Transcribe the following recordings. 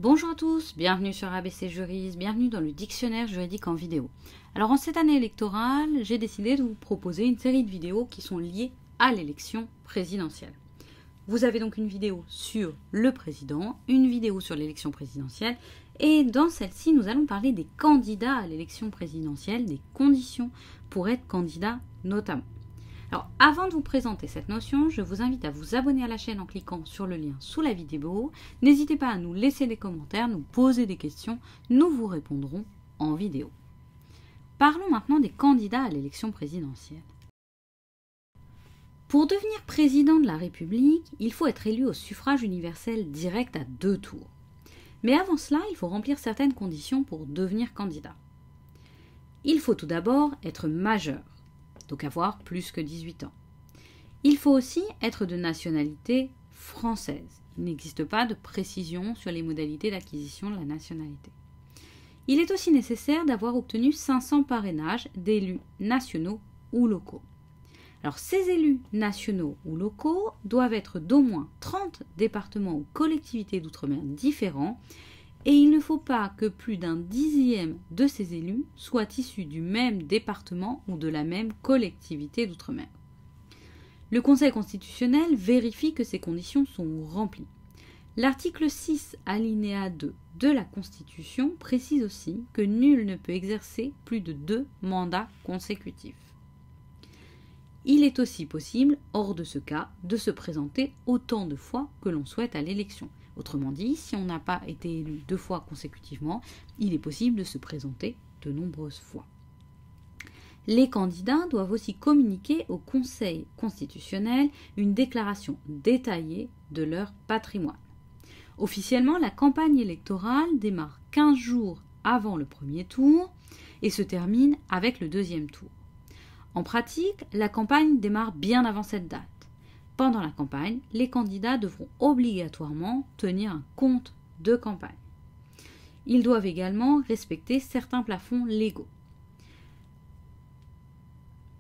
Bonjour à tous, bienvenue sur ABC Juris, bienvenue dans le dictionnaire juridique en vidéo. Alors en cette année électorale, j'ai décidé de vous proposer une série de vidéos qui sont liées à l'élection présidentielle. Vous avez donc une vidéo sur le président, une vidéo sur l'élection présidentielle, et dans celle-ci, nous allons parler des candidats à l'élection présidentielle, des conditions pour être candidat notamment. Alors, avant de vous présenter cette notion, je vous invite à vous abonner à la chaîne en cliquant sur le lien sous la vidéo. N'hésitez pas à nous laisser des commentaires, nous poser des questions, nous vous répondrons en vidéo. Parlons maintenant des candidats à l'élection présidentielle. Pour devenir président de la République, il faut être élu au suffrage universel direct à 2 tours. Mais avant cela, il faut remplir certaines conditions pour devenir candidat. Il faut tout d'abord être majeur, donc avoir plus que 18 ans. Il faut aussi être de nationalité française. Il n'existe pas de précision sur les modalités d'acquisition de la nationalité. Il est aussi nécessaire d'avoir obtenu 500 parrainages d'élus nationaux ou locaux. Alors, ces élus nationaux ou locaux doivent être d'au moins 30 départements ou collectivités d'outre-mer différents et il ne faut pas que plus d'un dixième de ces élus soient issus du même département ou de la même collectivité d'outre-mer. Le Conseil constitutionnel vérifie que ces conditions sont remplies. L'article 6, alinéa 2 de la Constitution précise aussi que nul ne peut exercer plus de 2 mandats consécutifs. Il est aussi possible, hors de ce cas, de se présenter autant de fois que l'on souhaite à l'élection. Autrement dit, si on n'a pas été élu 2 fois consécutivement, il est possible de se présenter de nombreuses fois. Les candidats doivent aussi communiquer au Conseil constitutionnel une déclaration détaillée de leur patrimoine. Officiellement, la campagne électorale démarre 15 jours avant le premier tour et se termine avec le deuxième tour. En pratique, la campagne démarre bien avant cette date. Pendant la campagne, les candidats devront obligatoirement tenir un compte de campagne. Ils doivent également respecter certains plafonds légaux.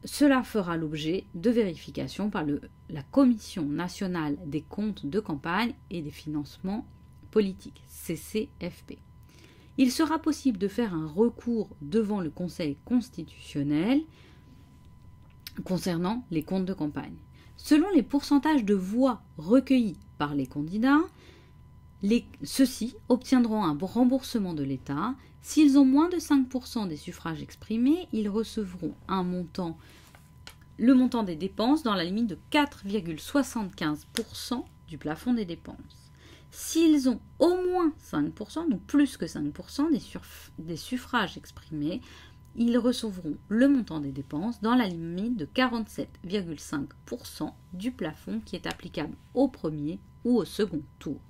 Cela fera l'objet de vérifications par la Commission nationale des comptes de campagne et des financements politiques, CCFP. Il sera possible de faire un recours devant le Conseil constitutionnel concernant les comptes de campagne. Selon les pourcentages de voix recueillis par les candidats, ceux-ci obtiendront un remboursement de l'État. S'ils ont moins de 5% des suffrages exprimés, ils recevront le montant des dépenses dans la limite de 4,75% du plafond des dépenses. S'ils ont au moins 5%, donc plus que 5% des suffrages exprimés, ils recevront le montant des dépenses dans la limite de 47,5% du plafond qui est applicable au premier ou au second tour.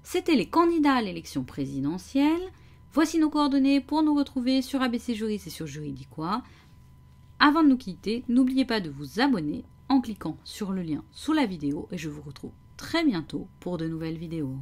C'étaient les candidats à l'élection présidentielle. Voici nos coordonnées pour nous retrouver sur ABC Juris et sur Juridiquois. Avant de nous quitter, n'oubliez pas de vous abonner en cliquant sur le lien sous la vidéo et je vous retrouve très bientôt pour de nouvelles vidéos.